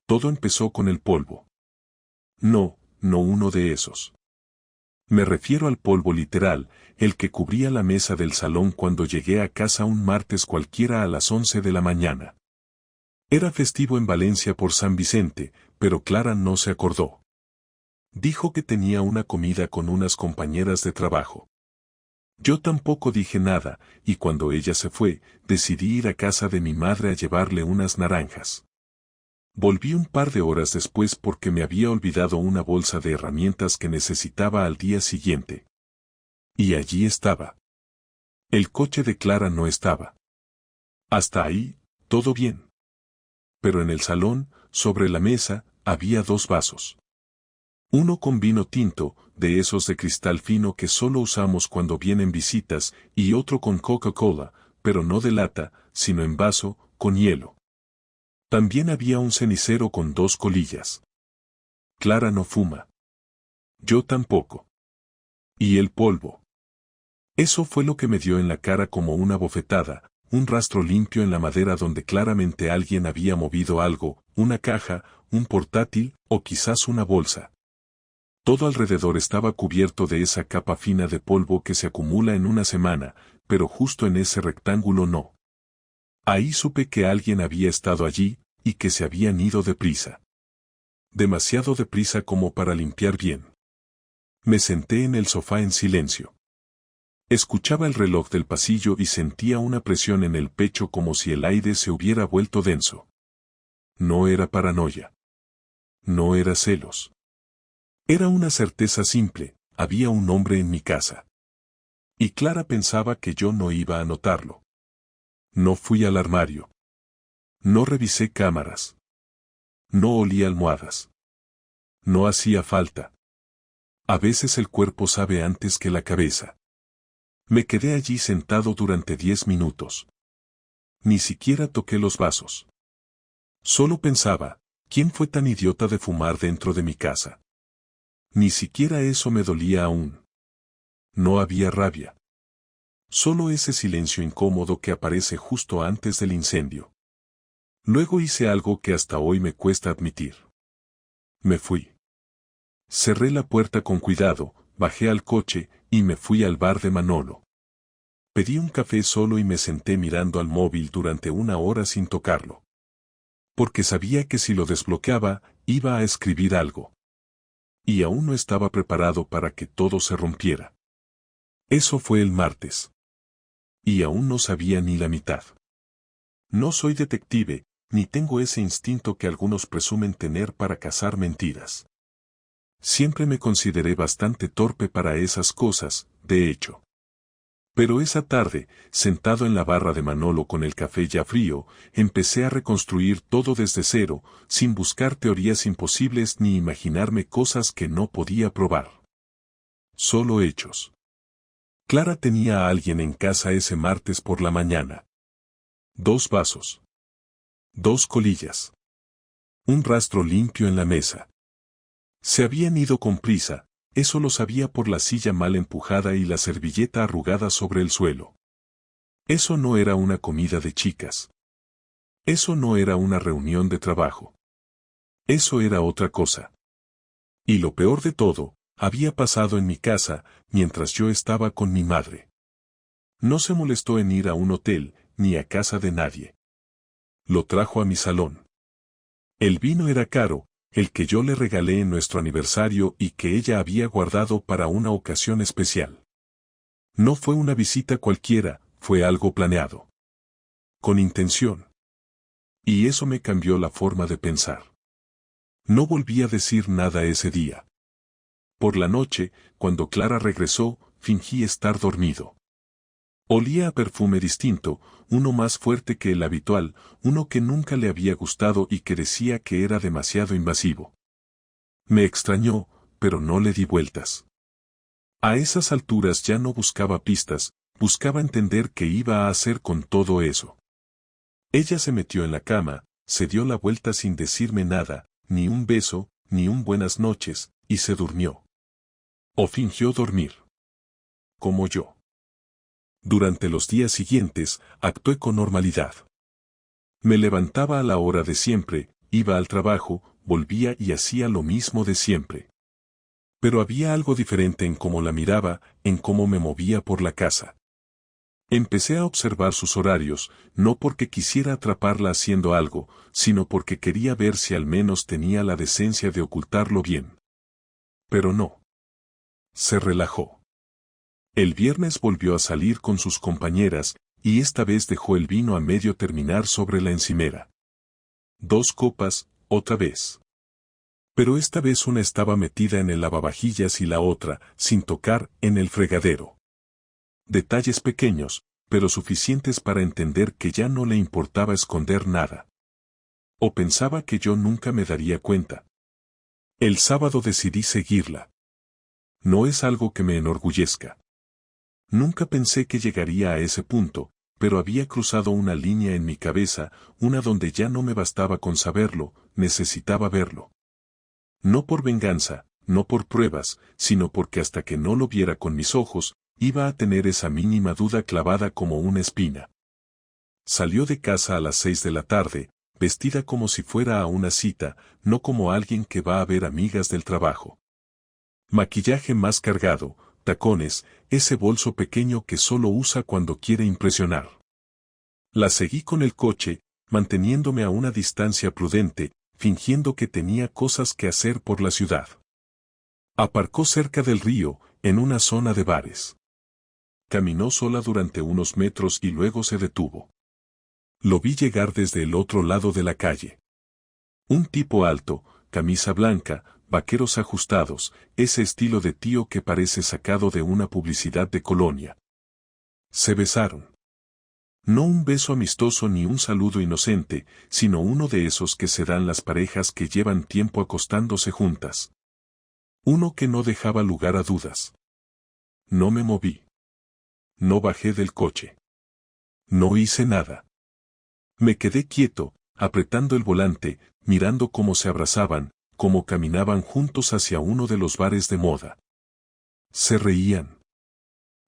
Todo empezó con el polvo. No, no uno de esos. Me refiero al polvo literal, el que cubría la mesa del salón cuando llegué a casa un martes cualquiera a las 11 de la mañana. Era festivo en Valencia por San Vicente, pero Clara no se acordó. Dijo que tenía una comida con unas compañeras de trabajo. Yo tampoco dije nada, y cuando ella se fue, decidí ir a casa de mi madre a llevarle unas naranjas. Volví un par de horas después porque me había olvidado una bolsa de herramientas que necesitaba al día siguiente. Y allí estaba. El coche de Clara no estaba. Hasta ahí, todo bien. Pero en el salón, sobre la mesa, había 2 vasos. Uno con vino tinto, de esos de cristal fino que solo usamos cuando vienen visitas, y otro con Coca-Cola, pero no de lata, sino en vaso, con hielo. También había un cenicero con 2 colillas. Clara no fuma. Yo tampoco. Y el polvo. Eso fue lo que me dio en la cara como una bofetada, un rastro limpio en la madera donde claramente alguien había movido algo, una caja, un portátil, o quizás una bolsa. Todo alrededor estaba cubierto de esa capa fina de polvo que se acumula en una semana, pero justo en ese rectángulo no. Ahí supe que alguien había estado allí, y que se habían ido deprisa. Demasiado deprisa como para limpiar bien. Me senté en el sofá en silencio. Escuchaba el reloj del pasillo y sentía una presión en el pecho como si el aire se hubiera vuelto denso. No era paranoia. No era celos. Era una certeza simple, había un hombre en mi casa. Y Clara pensaba que yo no iba a notarlo. No fui al armario. No revisé cámaras. No olí almohadas. No hacía falta. A veces el cuerpo sabe antes que la cabeza. Me quedé allí sentado durante 10 minutos. Ni siquiera toqué los vasos. Solo pensaba, ¿quién fue tan idiota de fumar dentro de mi casa? Ni siquiera eso me dolía aún. No había rabia. Solo ese silencio incómodo que aparece justo antes del incendio. Luego hice algo que hasta hoy me cuesta admitir. Me fui. Cerré la puerta con cuidado, bajé al coche, y me fui al bar de Manolo. Pedí un café solo y me senté mirando al móvil durante 1 hora sin tocarlo. Porque sabía que si lo desbloqueaba, iba a escribir algo. Y aún no estaba preparado para que todo se rompiera. Eso fue el martes. Y aún no sabía ni la mitad. No soy detective, ni tengo ese instinto que algunos presumen tener para cazar mentiras. Siempre me consideré bastante torpe para esas cosas, de hecho. Pero esa tarde, sentado en la barra de Manolo con el café ya frío, empecé a reconstruir todo desde cero, sin buscar teorías imposibles ni imaginarme cosas que no podía probar. Solo hechos. Clara tenía a alguien en casa ese martes por la mañana. 2 vasos. 2 colillas. Un rastro limpio en la mesa. Se habían ido con prisa. Eso lo sabía por la silla mal empujada y la servilleta arrugada sobre el suelo. Eso no era una comida de chicas. Eso no era una reunión de trabajo. Eso era otra cosa. Y lo peor de todo, había pasado en mi casa, mientras yo estaba con mi madre. No se molestó en ir a un hotel, ni a casa de nadie. Lo trajo a mi salón. El vino era caro, el que yo le regalé en nuestro aniversario y que ella había guardado para una ocasión especial. No fue una visita cualquiera, fue algo planeado. Con intención. Y eso me cambió la forma de pensar. No volví a decir nada ese día. Por la noche, cuando Clara regresó, fingí estar dormido. Olía a perfume distinto, uno más fuerte que el habitual, uno que nunca le había gustado y que decía que era demasiado invasivo. Me extrañó, pero no le di vueltas. A esas alturas ya no buscaba pistas, buscaba entender qué iba a hacer con todo eso. Ella se metió en la cama, se dio la vuelta sin decirme nada, ni un beso, ni un buenas noches, y se durmió. O fingió dormir. Como yo. Durante los días siguientes, actué con normalidad. Me levantaba a la hora de siempre, iba al trabajo, volvía y hacía lo mismo de siempre. Pero había algo diferente en cómo la miraba, en cómo me movía por la casa. Empecé a observar sus horarios, no porque quisiera atraparla haciendo algo, sino porque quería ver si al menos tenía la decencia de ocultarlo bien. Pero no. Se relajó. El viernes volvió a salir con sus compañeras, y esta vez dejó el vino a medio terminar sobre la encimera. 2 copas, otra vez. Pero esta vez una estaba metida en el lavavajillas y la otra, sin tocar, en el fregadero. Detalles pequeños, pero suficientes para entender que ya no le importaba esconder nada. O pensaba que yo nunca me daría cuenta. El sábado decidí seguirla. No es algo que me enorgullezca. Nunca pensé que llegaría a ese punto, pero había cruzado una línea en mi cabeza, una donde ya no me bastaba con saberlo, necesitaba verlo. No por venganza, no por pruebas, sino porque hasta que no lo viera con mis ojos, iba a tener esa mínima duda clavada como una espina. Salió de casa a las 6 de la tarde, vestida como si fuera a una cita, no como alguien que va a ver amigas del trabajo. Maquillaje más cargado, tacones, ese bolso pequeño que solo usa cuando quiere impresionar. La seguí con el coche, manteniéndome a una distancia prudente, fingiendo que tenía cosas que hacer por la ciudad. Aparcó cerca del río, en una zona de bares. Caminó sola durante unos metros y luego se detuvo. Lo vi llegar desde el otro lado de la calle. Un tipo alto, camisa blanca, vaqueros ajustados, ese estilo de tío que parece sacado de una publicidad de colonia. Se besaron. No un beso amistoso ni un saludo inocente, sino uno de esos que se dan las parejas que llevan tiempo acostándose juntas. Uno que no dejaba lugar a dudas. No me moví. No bajé del coche. No hice nada. Me quedé quieto, apretando el volante, mirando cómo se abrazaban, cómo caminaban juntos hacia uno de los bares de moda. Se reían.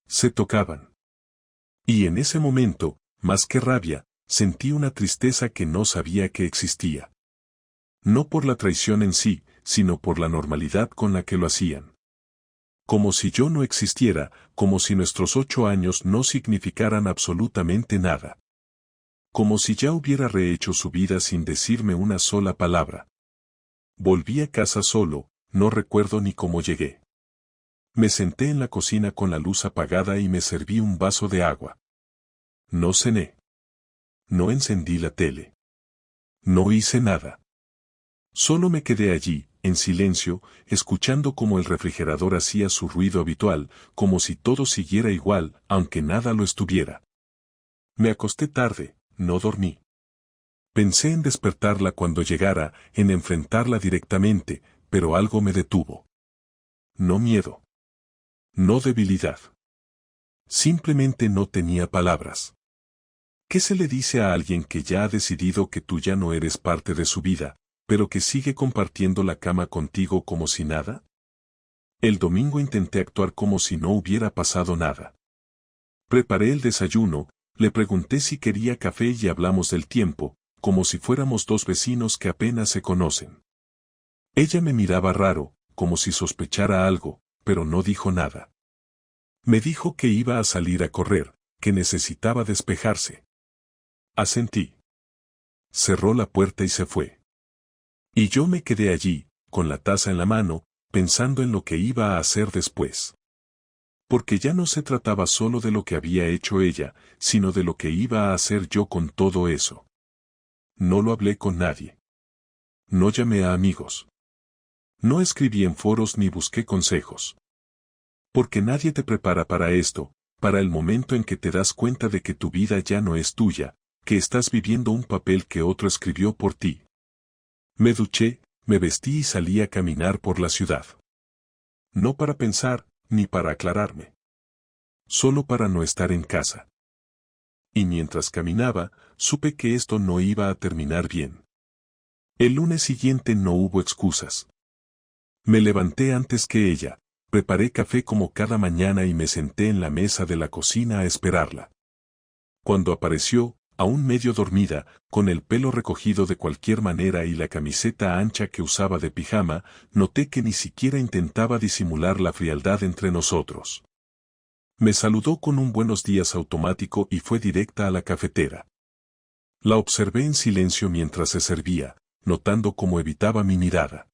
Se tocaban. Y en ese momento, más que rabia, sentí una tristeza que no sabía que existía. No por la traición en sí, sino por la normalidad con la que lo hacían. Como si yo no existiera, como si nuestros 8 años no significaran absolutamente nada. Como si ya hubiera rehecho su vida sin decirme una sola palabra. Volví a casa solo, no recuerdo ni cómo llegué. Me senté en la cocina con la luz apagada y me serví un vaso de agua. No cené. No encendí la tele. No hice nada. Solo me quedé allí, en silencio, escuchando cómo el refrigerador hacía su ruido habitual, como si todo siguiera igual, aunque nada lo estuviera. Me acosté tarde, no dormí. Pensé en despertarla cuando llegara, en enfrentarla directamente, pero algo me detuvo. No miedo. No debilidad. Simplemente no tenía palabras. ¿Qué se le dice a alguien que ya ha decidido que tú ya no eres parte de su vida, pero que sigue compartiendo la cama contigo como si nada? El domingo intenté actuar como si no hubiera pasado nada. Preparé el desayuno, le pregunté si quería café y hablamos del tiempo, como si fuéramos 2 vecinos que apenas se conocen. Ella me miraba raro, como si sospechara algo, pero no dijo nada. Me dijo que iba a salir a correr, que necesitaba despejarse. Asentí. Cerró la puerta y se fue. Y yo me quedé allí, con la taza en la mano, pensando en lo que iba a hacer después. Porque ya no se trataba solo de lo que había hecho ella, sino de lo que iba a hacer yo con todo eso. No lo hablé con nadie. No llamé a amigos. No escribí en foros ni busqué consejos. Porque nadie te prepara para esto, para el momento en que te das cuenta de que tu vida ya no es tuya, que estás viviendo un papel que otro escribió por ti. Me duché, me vestí y salí a caminar por la ciudad. No para pensar, ni para aclararme. Solo para no estar en casa. Y mientras caminaba, supe que esto no iba a terminar bien. El lunes siguiente no hubo excusas. Me levanté antes que ella, preparé café como cada mañana y me senté en la mesa de la cocina a esperarla. Cuando apareció, aún medio dormida, con el pelo recogido de cualquier manera y la camiseta ancha que usaba de pijama, noté que ni siquiera intentaba disimular la frialdad entre nosotros. Me saludó con un buenos días automático y fue directa a la cafetera. La observé en silencio mientras se servía, notando cómo evitaba mi mirada.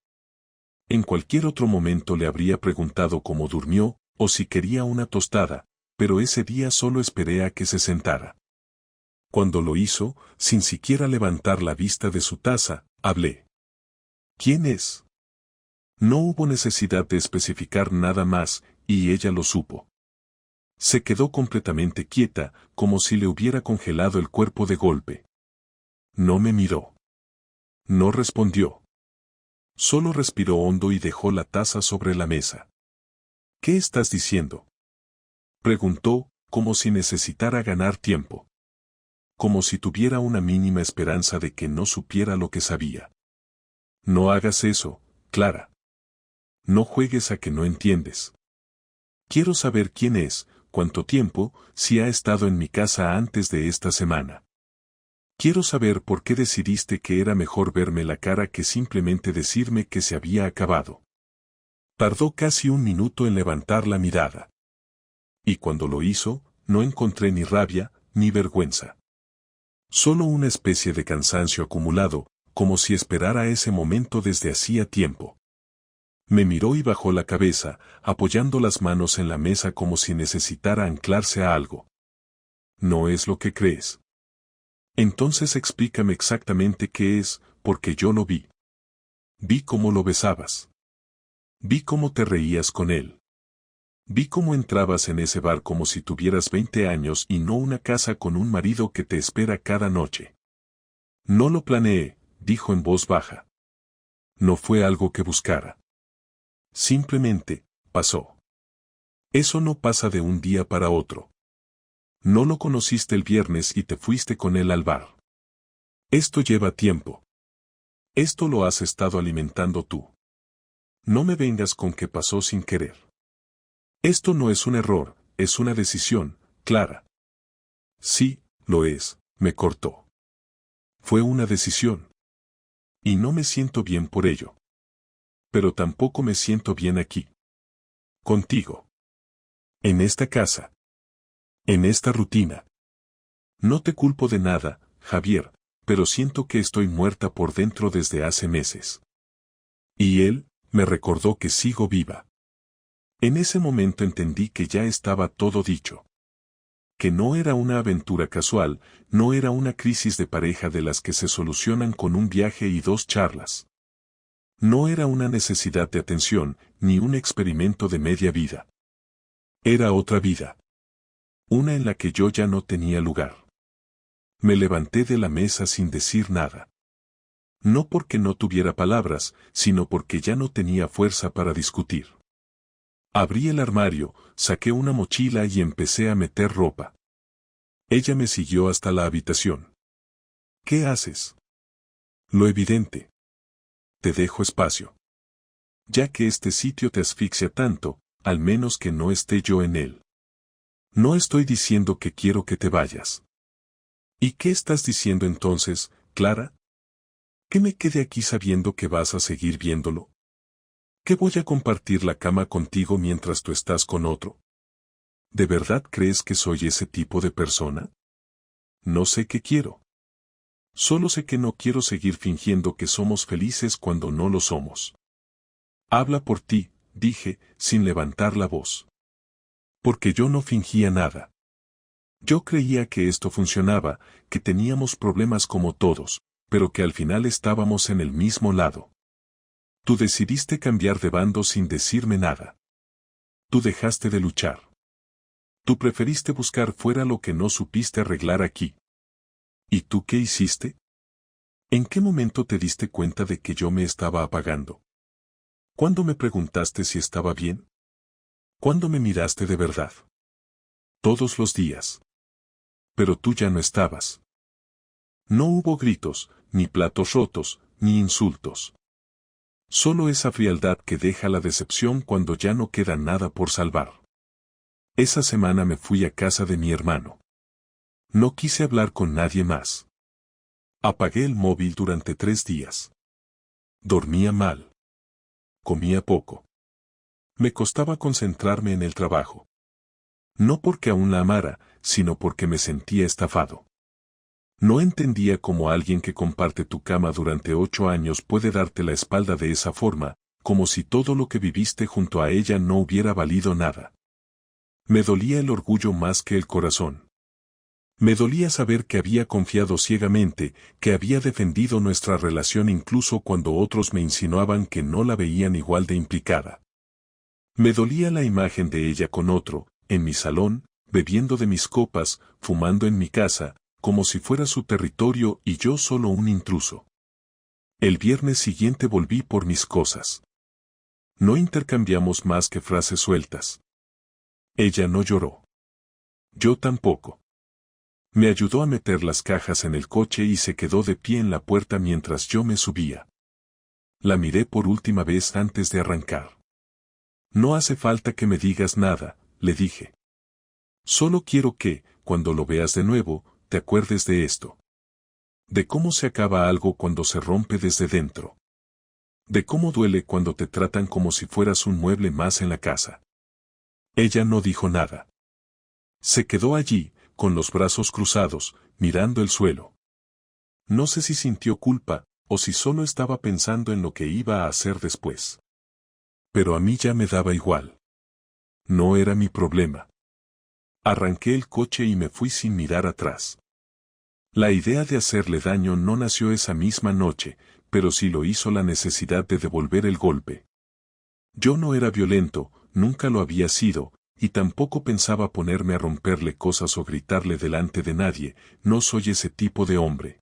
En cualquier otro momento le habría preguntado cómo durmió, o si quería una tostada, pero ese día solo esperé a que se sentara. Cuando lo hizo, sin siquiera levantar la vista de su taza, hablé. ¿Quién es? No hubo necesidad de especificar nada más, y ella lo supo. Se quedó completamente quieta, como si le hubiera congelado el cuerpo de golpe. No me miró. No respondió. Solo respiró hondo y dejó la taza sobre la mesa. ¿Qué estás diciendo?, preguntó, como si necesitara ganar tiempo. Como si tuviera una mínima esperanza de que no supiera lo que sabía. No hagas eso, Clara. No juegues a que no entiendes. Quiero saber quién es, cuánto tiempo, si ha estado en mi casa antes de esta semana. Quiero saber por qué decidiste que era mejor verme la cara que simplemente decirme que se había acabado. Tardó casi un minuto en levantar la mirada. Y cuando lo hizo, no encontré ni rabia, ni vergüenza. Solo una especie de cansancio acumulado, como si esperara ese momento desde hacía tiempo. Me miró y bajó la cabeza, apoyando las manos en la mesa como si necesitara anclarse a algo. ¿No es lo que crees? Entonces explícame exactamente qué es, porque yo lo vi. Vi cómo lo besabas. Vi cómo te reías con él. Vi cómo entrabas en ese bar como si tuvieras 20 años y no una casa con un marido que te espera cada noche. No lo planeé, dijo en voz baja. No fue algo que buscara. Simplemente, pasó. Eso no pasa de un día para otro. No lo conociste el viernes y te fuiste con él al bar. Esto lleva tiempo. Esto lo has estado alimentando tú. No me vengas con que pasó sin querer. Esto no es un error, es una decisión, Clara. Sí, lo es, me cortó. Fue una decisión. Y no me siento bien por ello. Pero tampoco me siento bien aquí. Contigo. En esta casa. En esta rutina. No te culpo de nada, Javier, pero siento que estoy muerta por dentro desde hace meses. Y él, me recordó que sigo viva. En ese momento entendí que ya estaba todo dicho. Que no era una aventura casual, no era una crisis de pareja de las que se solucionan con un viaje y 2 charlas. No era una necesidad de atención, ni un experimento de media vida. Era otra vida. Una en la que yo ya no tenía lugar. Me levanté de la mesa sin decir nada. No porque no tuviera palabras, sino porque ya no tenía fuerza para discutir. Abrí el armario, saqué una mochila y empecé a meter ropa. Ella me siguió hasta la habitación. ¿Qué haces? Lo evidente. Te dejo espacio. Ya que este sitio te asfixia tanto, al menos que no esté yo en él. No estoy diciendo que quiero que te vayas. ¿Y qué estás diciendo entonces, Clara? ¿Que me quede aquí sabiendo que vas a seguir viéndolo? ¿Que voy a compartir la cama contigo mientras tú estás con otro? ¿De verdad crees que soy ese tipo de persona? No sé qué quiero. Solo sé que no quiero seguir fingiendo que somos felices cuando no lo somos. Habla por ti, dije, sin levantar la voz. Porque yo no fingía nada. Yo creía que esto funcionaba, que teníamos problemas como todos, pero que al final estábamos en el mismo lado. Tú decidiste cambiar de bando sin decirme nada. Tú dejaste de luchar. Tú preferiste buscar fuera lo que no supiste arreglar aquí. ¿Y tú qué hiciste? ¿En qué momento te diste cuenta de que yo me estaba apagando? ¿Cuándo me preguntaste si estaba bien? ¿Cuándo me miraste de verdad? Todos los días. Pero tú ya no estabas. No hubo gritos, ni platos rotos, ni insultos. Solo esa frialdad que deja la decepción cuando ya no queda nada por salvar. Esa semana me fui a casa de mi hermano. No quise hablar con nadie más. Apagué el móvil durante 3 días. Dormía mal. Comía poco. Me costaba concentrarme en el trabajo. No porque aún la amara, sino porque me sentía estafado. No entendía cómo alguien que comparte tu cama durante 8 años puede darte la espalda de esa forma, como si todo lo que viviste junto a ella no hubiera valido nada. Me dolía el orgullo más que el corazón. Me dolía saber que había confiado ciegamente, que había defendido nuestra relación incluso cuando otros me insinuaban que no la veían igual de implicada. Me dolía la imagen de ella con otro, en mi salón, bebiendo de mis copas, fumando en mi casa, como si fuera su territorio y yo solo un intruso. El viernes siguiente volví por mis cosas. No intercambiamos más que frases sueltas. Ella no lloró. Yo tampoco. Me ayudó a meter las cajas en el coche y se quedó de pie en la puerta mientras yo me subía. La miré por última vez antes de arrancar. No hace falta que me digas nada, le dije. Solo quiero que, cuando lo veas de nuevo, te acuerdes de esto. De cómo se acaba algo cuando se rompe desde dentro. De cómo duele cuando te tratan como si fueras un mueble más en la casa. Ella no dijo nada. Se quedó allí, con los brazos cruzados, mirando el suelo. No sé si sintió culpa, o si solo estaba pensando en lo que iba a hacer después. Pero a mí ya me daba igual. No era mi problema. Arranqué el coche y me fui sin mirar atrás. La idea de hacerle daño no nació esa misma noche, pero sí lo hizo la necesidad de devolver el golpe. Yo no era violento, nunca lo había sido, y tampoco pensaba ponerme a romperle cosas o gritarle delante de nadie, no soy ese tipo de hombre.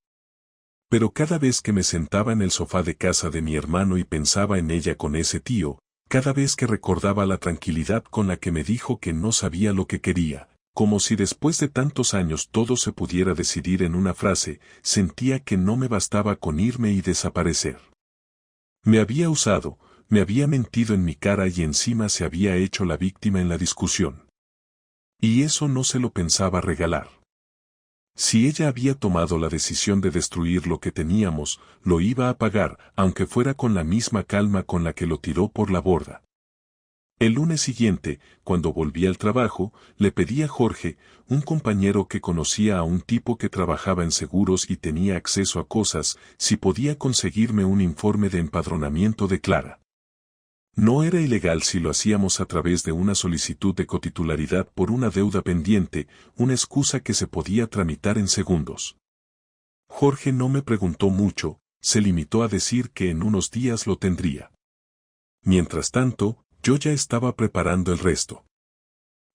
Pero cada vez que me sentaba en el sofá de casa de mi hermano y pensaba en ella con ese tío, cada vez que recordaba la tranquilidad con la que me dijo que no sabía lo que quería, como si después de tantos años todo se pudiera decidir en una frase, sentía que no me bastaba con irme y desaparecer. Me había usado, me había mentido en mi cara y encima se había hecho la víctima en la discusión. Y eso no se lo pensaba regalar. Si ella había tomado la decisión de destruir lo que teníamos, lo iba a pagar, aunque fuera con la misma calma con la que lo tiró por la borda. El lunes siguiente, cuando volví al trabajo, le pedí a Jorge, un compañero que conocía a un tipo que trabajaba en seguros y tenía acceso a cosas, si podía conseguirme un informe de empadronamiento de Clara. No era ilegal si lo hacíamos a través de una solicitud de cotitularidad por una deuda pendiente, una excusa que se podía tramitar en segundos. Jorge no me preguntó mucho, se limitó a decir que en unos días lo tendría. Mientras tanto, yo ya estaba preparando el resto.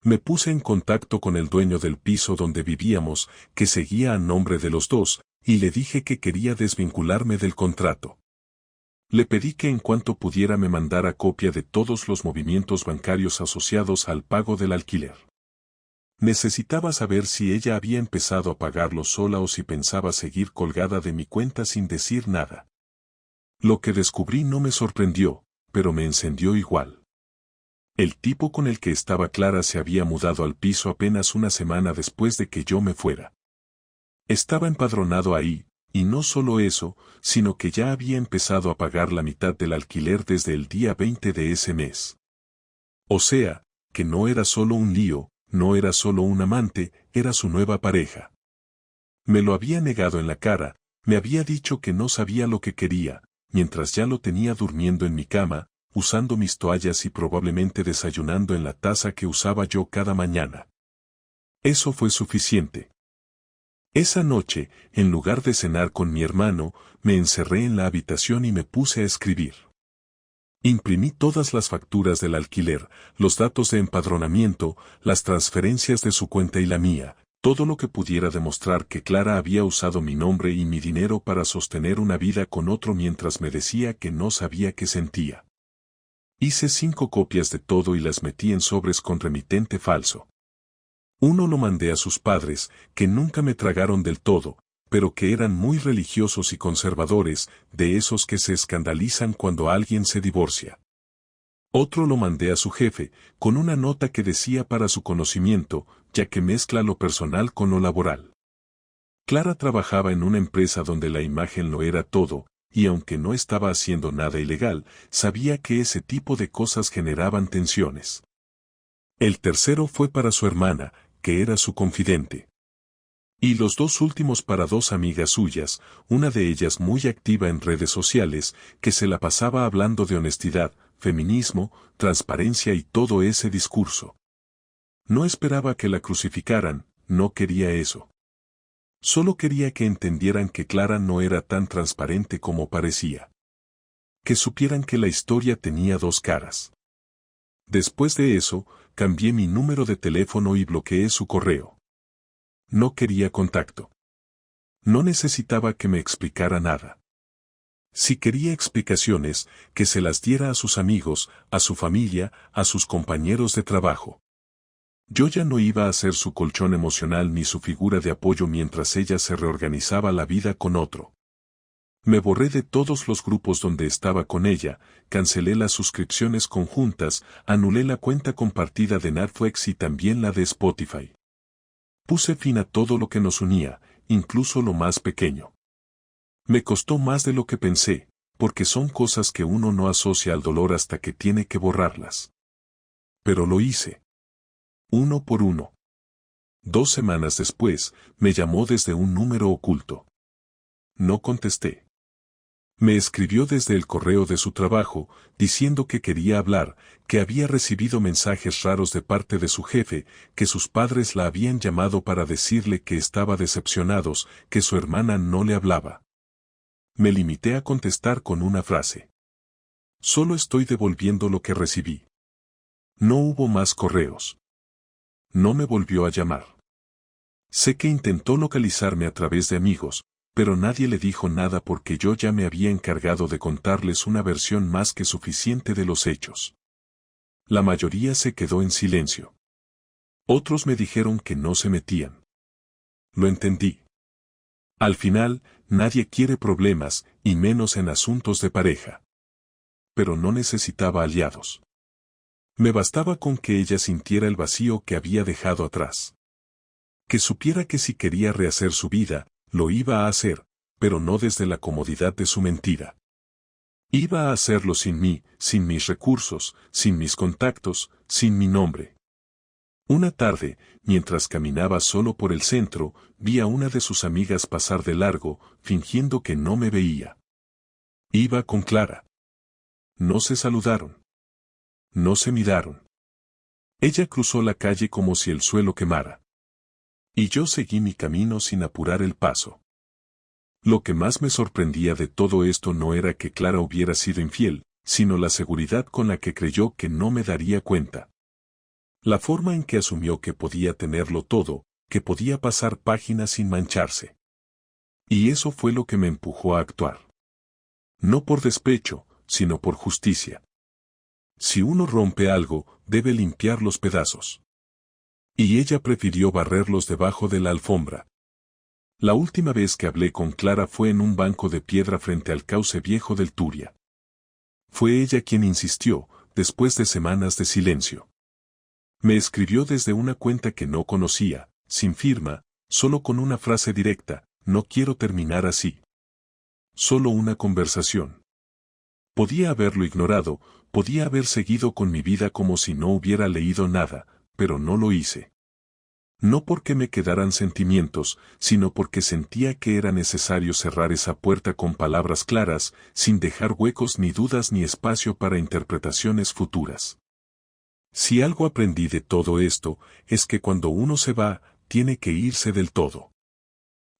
Me puse en contacto con el dueño del piso donde vivíamos, que seguía a nombre de los dos, y le dije que quería desvincularme del contrato. Le pedí que en cuanto pudiera me mandara copia de todos los movimientos bancarios asociados al pago del alquiler. Necesitaba saber si ella había empezado a pagarlo sola o si pensaba seguir colgada de mi cuenta sin decir nada. Lo que descubrí no me sorprendió, pero me encendió igual. El tipo con el que estaba Clara se había mudado al piso apenas una semana después de que yo me fuera. Estaba empadronado ahí, y no solo eso, sino que ya había empezado a pagar la mitad del alquiler desde el día 20 de ese mes. O sea, que no era solo un lío, no era solo un amante, era su nueva pareja. Me lo había negado en la cara, me había dicho que no sabía lo que quería, mientras ya lo tenía durmiendo en mi cama, usando mis toallas y probablemente desayunando en la taza que usaba yo cada mañana. Eso fue suficiente. Esa noche, en lugar de cenar con mi hermano, me encerré en la habitación y me puse a escribir. Imprimí todas las facturas del alquiler, los datos de empadronamiento, las transferencias de su cuenta y la mía, todo lo que pudiera demostrar que Clara había usado mi nombre y mi dinero para sostener una vida con otro mientras me decía que no sabía qué sentía. Hice 5 copias de todo y las metí en sobres con remitente falso. Uno lo mandé a sus padres, que nunca me tragaron del todo, pero que eran muy religiosos y conservadores, de esos que se escandalizan cuando alguien se divorcia. Otro lo mandé a su jefe, con una nota que decía para su conocimiento, ya que mezcla lo personal con lo laboral. Clara trabajaba en una empresa donde la imagen lo era todo, y aunque no estaba haciendo nada ilegal, sabía que ese tipo de cosas generaban tensiones. El tercero fue para su hermana, que era su confidente. Y los dos últimos para dos amigas suyas, una de ellas muy activa en redes sociales, que se la pasaba hablando de honestidad, feminismo, transparencia y todo ese discurso. No esperaba que la crucificaran, no quería eso. Solo quería que entendieran que Clara no era tan transparente como parecía. Que supieran que la historia tenía dos caras. Después de eso, cambié mi número de teléfono y bloqueé su correo. No quería contacto. No necesitaba que me explicara nada. Si quería explicaciones, que se las diera a sus amigos, a su familia, a sus compañeros de trabajo. Yo ya no iba a ser su colchón emocional ni su figura de apoyo mientras ella se reorganizaba la vida con otro. Me borré de todos los grupos donde estaba con ella, cancelé las suscripciones conjuntas, anulé la cuenta compartida de Netflix y también la de Spotify. Puse fin a todo lo que nos unía, incluso lo más pequeño. Me costó más de lo que pensé, porque son cosas que uno no asocia al dolor hasta que tiene que borrarlas. Pero lo hice. Uno por uno. 2 semanas después, me llamó desde un número oculto. No contesté. Me escribió desde el correo de su trabajo, diciendo que quería hablar, que había recibido mensajes raros de parte de su jefe, que sus padres la habían llamado para decirle que estaba decepcionados, que su hermana no le hablaba. Me limité a contestar con una frase. Solo estoy devolviendo lo que recibí. No hubo más correos. No me volvió a llamar. Sé que intentó localizarme a través de amigos, pero nadie le dijo nada porque yo ya me había encargado de contarles una versión más que suficiente de los hechos. La mayoría se quedó en silencio. Otros me dijeron que no se metían. Lo entendí. Al final, nadie quiere problemas, y menos en asuntos de pareja. Pero no necesitaba aliados. Me bastaba con que ella sintiera el vacío que había dejado atrás. Que supiera que si quería rehacer su vida, lo iba a hacer, pero no desde la comodidad de su mentira. Iba a hacerlo sin mí, sin mis recursos, sin mis contactos, sin mi nombre. Una tarde, mientras caminaba solo por el centro, vi a una de sus amigas pasar de largo, fingiendo que no me veía. Iba con Clara. No se saludaron. No se miraron. Ella cruzó la calle como si el suelo quemara. Y yo seguí mi camino sin apurar el paso. Lo que más me sorprendía de todo esto no era que Clara hubiera sido infiel, sino la seguridad con la que creyó que no me daría cuenta. La forma en que asumió que podía tenerlo todo, que podía pasar páginas sin mancharse. Y eso fue lo que me empujó a actuar. No por despecho, sino por justicia. Si uno rompe algo, debe limpiar los pedazos. Y ella prefirió barrerlos debajo de la alfombra. La última vez que hablé con Clara fue en un banco de piedra frente al cauce viejo del Turia. Fue ella quien insistió, después de semanas de silencio. Me escribió desde una cuenta que no conocía, sin firma, solo con una frase directa: no quiero terminar así. Solo una conversación. Podía haberlo ignorado, podía haber seguido con mi vida como si no hubiera leído nada, pero no lo hice. No porque me quedaran sentimientos, sino porque sentía que era necesario cerrar esa puerta con palabras claras, sin dejar huecos ni dudas ni espacio para interpretaciones futuras. Si algo aprendí de todo esto, es que cuando uno se va, tiene que irse del todo.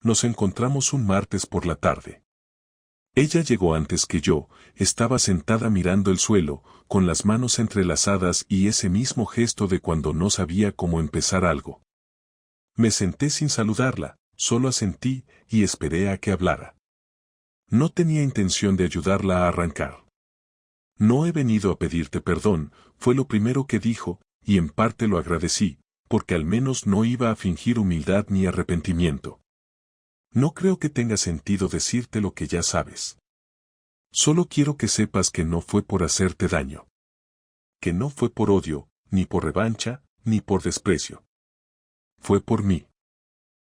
Nos encontramos un martes por la tarde. Ella llegó antes que yo, estaba sentada mirando el suelo, con las manos entrelazadas y ese mismo gesto de cuando no sabía cómo empezar algo. Me senté sin saludarla, solo asentí y esperé a que hablara. No tenía intención de ayudarla a arrancar. No he venido a pedirte perdón, fue lo primero que dijo, y en parte lo agradecí, porque al menos no iba a fingir humildad ni arrepentimiento. No creo que tenga sentido decirte lo que ya sabes. Solo quiero que sepas que no fue por hacerte daño. Que no fue por odio, ni por revancha, ni por desprecio. Fue por mí.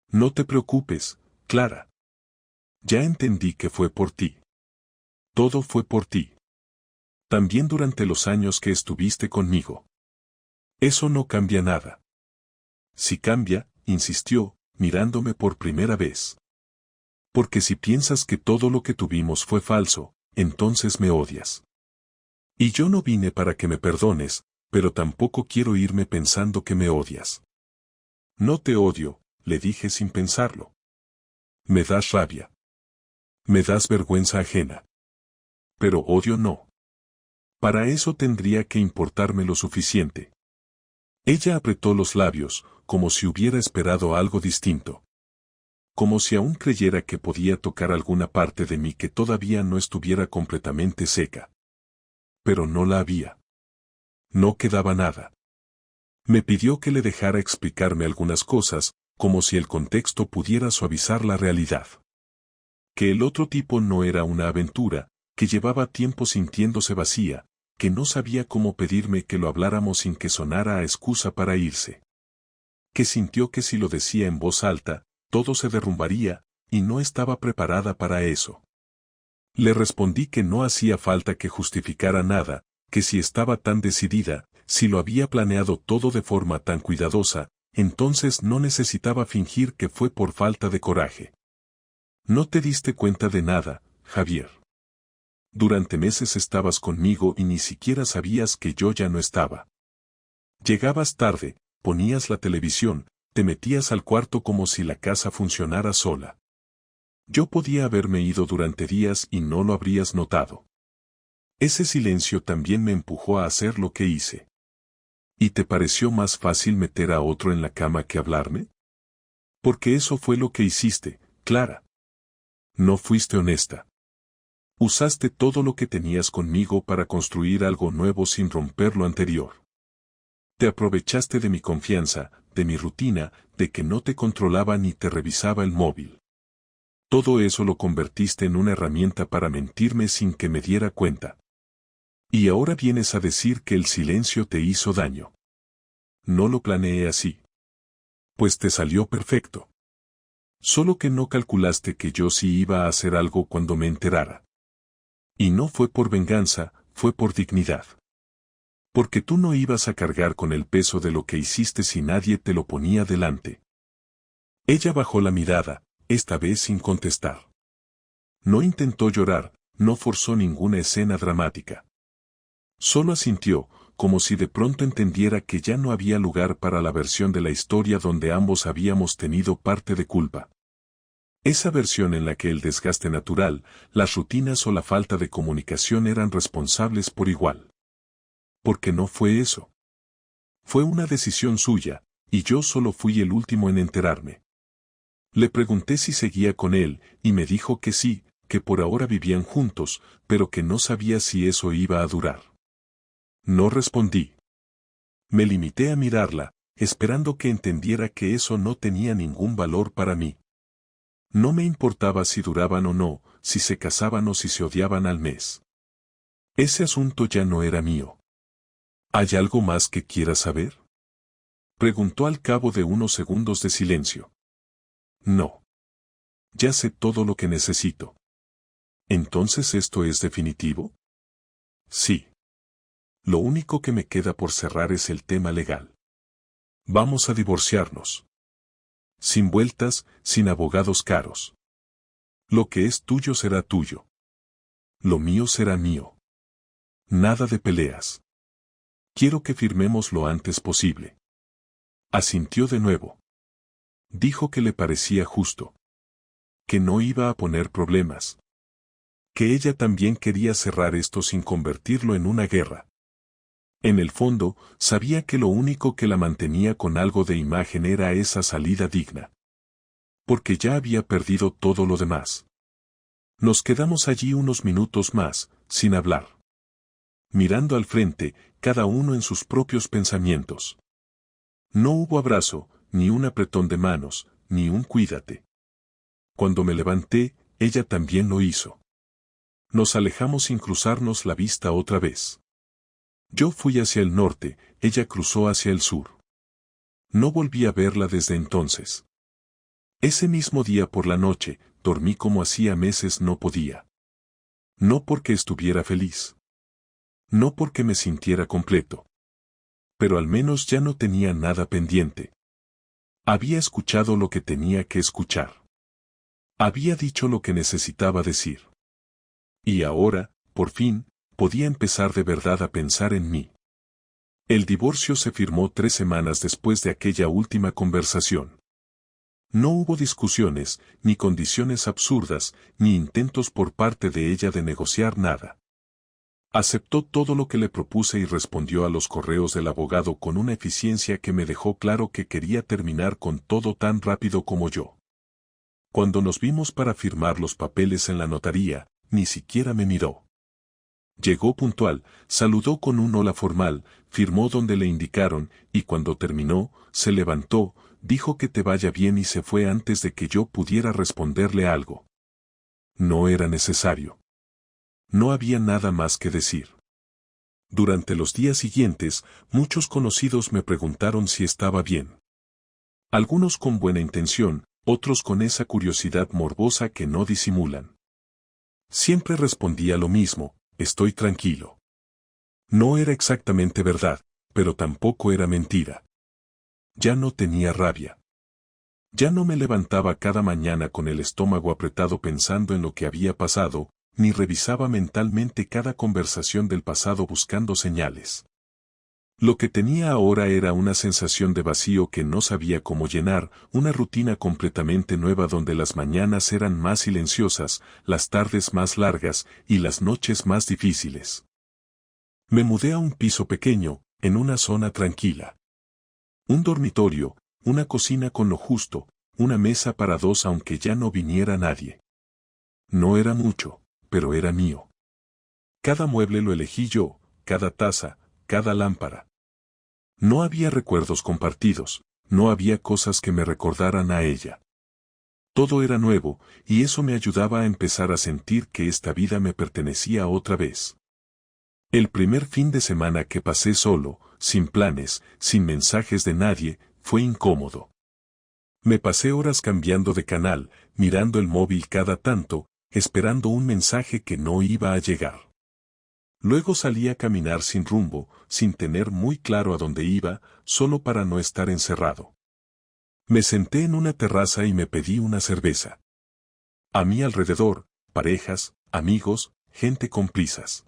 No te preocupes, Clara. Ya entendí que fue por ti. Todo fue por ti. También durante los años que estuviste conmigo. Eso no cambia nada. Si cambia, insistió, mirándome por primera vez. Porque si piensas que todo lo que tuvimos fue falso, entonces me odias. Y yo no vine para que me perdones, pero tampoco quiero irme pensando que me odias. No te odio, le dije sin pensarlo. Me das rabia. Me das vergüenza ajena. Pero odio no. Para eso tendría que importarme lo suficiente. Ella apretó los labios, como si hubiera esperado algo distinto. Como si aún creyera que podía tocar alguna parte de mí que todavía no estuviera completamente seca. Pero no la había. No quedaba nada. Me pidió que le dejara explicarme algunas cosas, como si el contexto pudiera suavizar la realidad. Que el otro tipo no era una aventura, que llevaba tiempo sintiéndose vacía, que no sabía cómo pedirme que lo habláramos sin que sonara a excusa para irse. Que sintió que si lo decía en voz alta, todo se derrumbaría, y no estaba preparada para eso. Le respondí que no hacía falta que justificara nada, que si estaba tan decidida, si lo había planeado todo de forma tan cuidadosa, entonces no necesitaba fingir que fue por falta de coraje. No te diste cuenta de nada, Javier. Durante meses estabas conmigo y ni siquiera sabías que yo ya no estaba. Llegabas tarde, ponías la televisión, te metías al cuarto como si la casa funcionara sola. Yo podía haberme ido durante días y no lo habrías notado. Ese silencio también me empujó a hacer lo que hice. ¿Y te pareció más fácil meter a otro en la cama que hablarme? Porque eso fue lo que hiciste, Clara. No fuiste honesta. Usaste todo lo que tenías conmigo para construir algo nuevo sin romper lo anterior. Te aprovechaste de mi confianza, de mi rutina, de que no te controlaba ni te revisaba el móvil. Todo eso lo convertiste en una herramienta para mentirme sin que me diera cuenta. Y ahora vienes a decir que el silencio te hizo daño. No lo planeé así. Pues te salió perfecto. Solo que no calculaste que yo sí iba a hacer algo cuando me enterara. Y no fue por venganza, fue por dignidad. Porque tú no ibas a cargar con el peso de lo que hiciste si nadie te lo ponía delante. Ella bajó la mirada, esta vez sin contestar. No intentó llorar, no forzó ninguna escena dramática. Solo asintió, como si de pronto entendiera que ya no había lugar para la versión de la historia donde ambos habíamos tenido parte de culpa. Esa versión en la que el desgaste natural, las rutinas o la falta de comunicación eran responsables por igual. Porque no fue eso. Fue una decisión suya, y yo solo fui el último en enterarme. Le pregunté si seguía con él, y me dijo que sí, que por ahora vivían juntos, pero que no sabía si eso iba a durar. No respondí. Me limité a mirarla, esperando que entendiera que eso no tenía ningún valor para mí. No me importaba si duraban o no, si se casaban o si se odiaban al mes. Ese asunto ya no era mío. ¿Hay algo más que quieras saber? Preguntó al cabo de unos segundos de silencio. No. Ya sé todo lo que necesito. ¿Entonces esto es definitivo? Sí. Lo único que me queda por cerrar es el tema legal. Vamos a divorciarnos. Sin vueltas, sin abogados caros. Lo que es tuyo será tuyo. Lo mío será mío. Nada de peleas. Quiero que firmemos lo antes posible. Asintió de nuevo. Dijo que le parecía justo. Que no iba a poner problemas. Que ella también quería cerrar esto sin convertirlo en una guerra. En el fondo, sabía que lo único que la mantenía con algo de imagen era esa salida digna. Porque ya había perdido todo lo demás. Nos quedamos allí unos minutos más, sin hablar. Mirando al frente, cada uno en sus propios pensamientos. No hubo abrazo, ni un apretón de manos, ni un cuídate. Cuando me levanté, ella también lo hizo. Nos alejamos sin cruzarnos la vista otra vez. Yo fui hacia el norte, ella cruzó hacia el sur. No volví a verla desde entonces. Ese mismo día por la noche, dormí como hacía meses no podía. No porque estuviera feliz. No porque me sintiera completo. Pero al menos ya no tenía nada pendiente. Había escuchado lo que tenía que escuchar. Había dicho lo que necesitaba decir. Y ahora, por fin, podía empezar de verdad a pensar en mí. El divorcio se firmó 3 semanas después de aquella última conversación. No hubo discusiones, ni condiciones absurdas, ni intentos por parte de ella de negociar nada. Aceptó todo lo que le propuse y respondió a los correos del abogado con una eficiencia que me dejó claro que quería terminar con todo tan rápido como yo. Cuando nos vimos para firmar los papeles en la notaría, ni siquiera me miró. Llegó puntual, saludó con un hola formal, firmó donde le indicaron, y cuando terminó, se levantó, dijo que te vaya bien y se fue antes de que yo pudiera responderle algo. No era necesario. No había nada más que decir. Durante los días siguientes, muchos conocidos me preguntaron si estaba bien. Algunos con buena intención, otros con esa curiosidad morbosa que no disimulan. Siempre respondía lo mismo, estoy tranquilo. No era exactamente verdad, pero tampoco era mentira. Ya no tenía rabia. Ya no me levantaba cada mañana con el estómago apretado pensando en lo que había pasado, ni revisaba mentalmente cada conversación del pasado buscando señales. Lo que tenía ahora era una sensación de vacío que no sabía cómo llenar, una rutina completamente nueva donde las mañanas eran más silenciosas, las tardes más largas y las noches más difíciles. Me mudé a un piso pequeño, en una zona tranquila. Un dormitorio, una cocina con lo justo, una mesa para 2 aunque ya no viniera nadie. No era mucho, pero era mío. Cada mueble lo elegí yo, cada taza, cada lámpara. No había recuerdos compartidos, no había cosas que me recordaran a ella. Todo era nuevo, y eso me ayudaba a empezar a sentir que esta vida me pertenecía otra vez. El primer fin de semana que pasé solo, sin planes, sin mensajes de nadie, fue incómodo. Me pasé horas cambiando de canal, mirando el móvil cada tanto, esperando un mensaje que no iba a llegar. Luego salí a caminar sin rumbo, sin tener muy claro a dónde iba, solo para no estar encerrado. Me senté en una terraza y me pedí una cerveza. A mi alrededor, parejas, amigos, gente con prisas.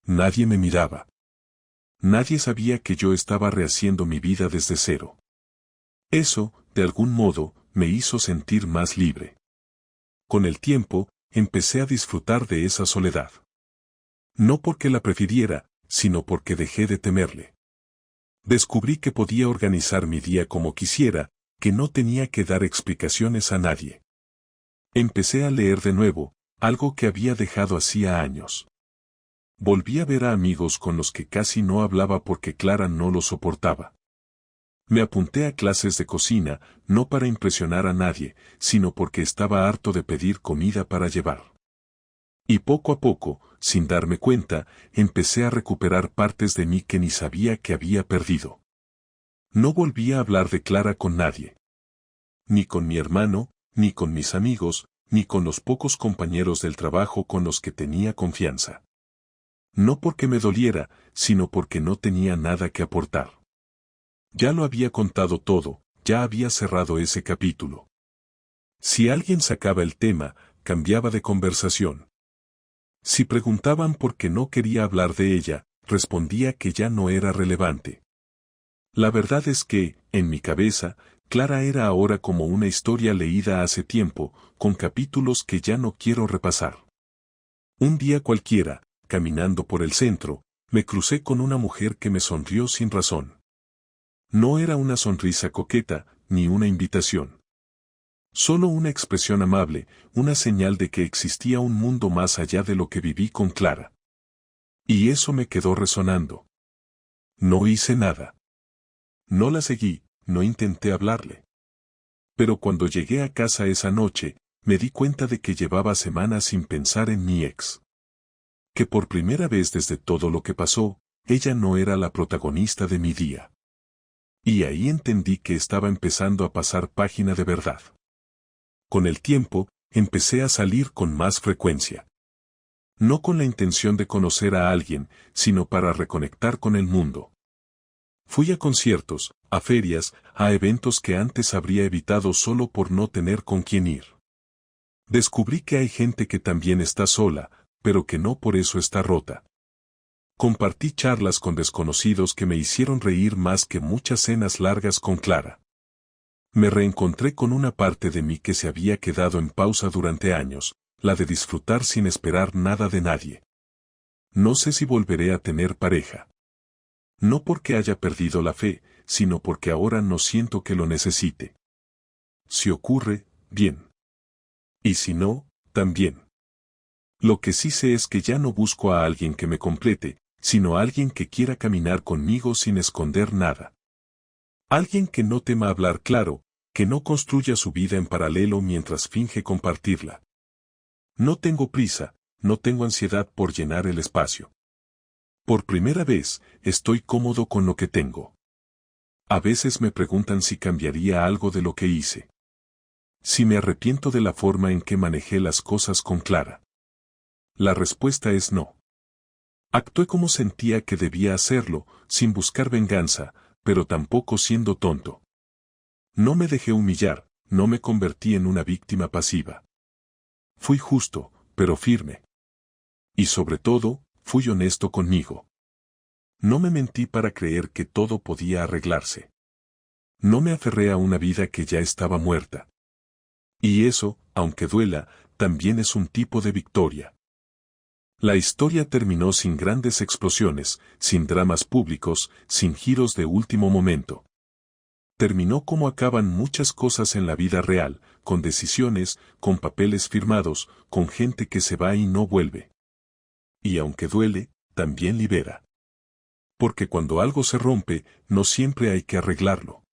Nadie me miraba. Nadie sabía que yo estaba rehaciendo mi vida desde cero. Eso, de algún modo, me hizo sentir más libre. Con el tiempo, empecé a disfrutar de esa soledad. No porque la prefiriera, sino porque dejé de temerle. Descubrí que podía organizar mi día como quisiera, que no tenía que dar explicaciones a nadie. Empecé a leer de nuevo, algo que había dejado hacía años. Volví a ver a amigos con los que casi no hablaba porque Clara no lo soportaba. Me apunté a clases de cocina, no para impresionar a nadie, sino porque estaba harto de pedir comida para llevar. Y poco a poco, sin darme cuenta, empecé a recuperar partes de mí que ni sabía que había perdido. No volví a hablar de Clara con nadie. Ni con mi hermano, ni con mis amigos, ni con los pocos compañeros del trabajo con los que tenía confianza. No porque me doliera, sino porque no tenía nada que aportar. Ya lo había contado todo, ya había cerrado ese capítulo. Si alguien sacaba el tema, cambiaba de conversación. Si preguntaban por qué no quería hablar de ella, respondía que ya no era relevante. La verdad es que, en mi cabeza, Clara era ahora como una historia leída hace tiempo, con capítulos que ya no quiero repasar. Un día cualquiera, caminando por el centro, me crucé con una mujer que me sonrió sin razón. No era una sonrisa coqueta, ni una invitación. Solo una expresión amable, una señal de que existía un mundo más allá de lo que viví con Clara. Y eso me quedó resonando. No hice nada. No la seguí, no intenté hablarle. Pero cuando llegué a casa esa noche, me di cuenta de que llevaba semanas sin pensar en mi ex. Que por primera vez desde todo lo que pasó, ella no era la protagonista de mi día. Y ahí entendí que estaba empezando a pasar página de verdad. Con el tiempo, empecé a salir con más frecuencia. No con la intención de conocer a alguien, sino para reconectar con el mundo. Fui a conciertos, a ferias, a eventos que antes habría evitado solo por no tener con quién ir. Descubrí que hay gente que también está sola, pero que no por eso está rota. Compartí charlas con desconocidos que me hicieron reír más que muchas cenas largas con Clara. Me reencontré con una parte de mí que se había quedado en pausa durante años, la de disfrutar sin esperar nada de nadie. No sé si volveré a tener pareja. No porque haya perdido la fe, sino porque ahora no siento que lo necesite. Si ocurre, bien. Y si no, también. Lo que sí sé es que ya no busco a alguien que me complete, sino a alguien que quiera caminar conmigo sin esconder nada. Alguien que no tema hablar claro, que no construya su vida en paralelo mientras finge compartirla. No tengo prisa, no tengo ansiedad por llenar el espacio. Por primera vez, estoy cómodo con lo que tengo. A veces me preguntan si cambiaría algo de lo que hice. Si me arrepiento de la forma en que manejé las cosas con Clara. La respuesta es no. Actué como sentía que debía hacerlo, sin buscar venganza, pero tampoco siendo tonto. No me dejé humillar, no me convertí en una víctima pasiva. Fui justo, pero firme. Y sobre todo, fui honesto conmigo. No me mentí para creer que todo podía arreglarse. No me aferré a una vida que ya estaba muerta. Y eso, aunque duela, también es un tipo de victoria. La historia terminó sin grandes explosiones, sin dramas públicos, sin giros de último momento. Terminó como acaban muchas cosas en la vida real, con decisiones, con papeles firmados, con gente que se va y no vuelve. Y aunque duele, también libera. Porque cuando algo se rompe, no siempre hay que arreglarlo.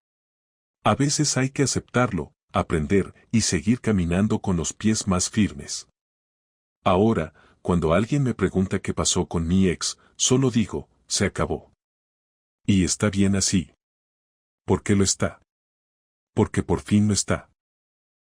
A veces hay que aceptarlo, aprender y seguir caminando con los pies más firmes. Ahora, cuando alguien me pregunta qué pasó con mi ex, solo digo, se acabó. Y está bien así. ¿Por qué lo está? Porque por fin lo está.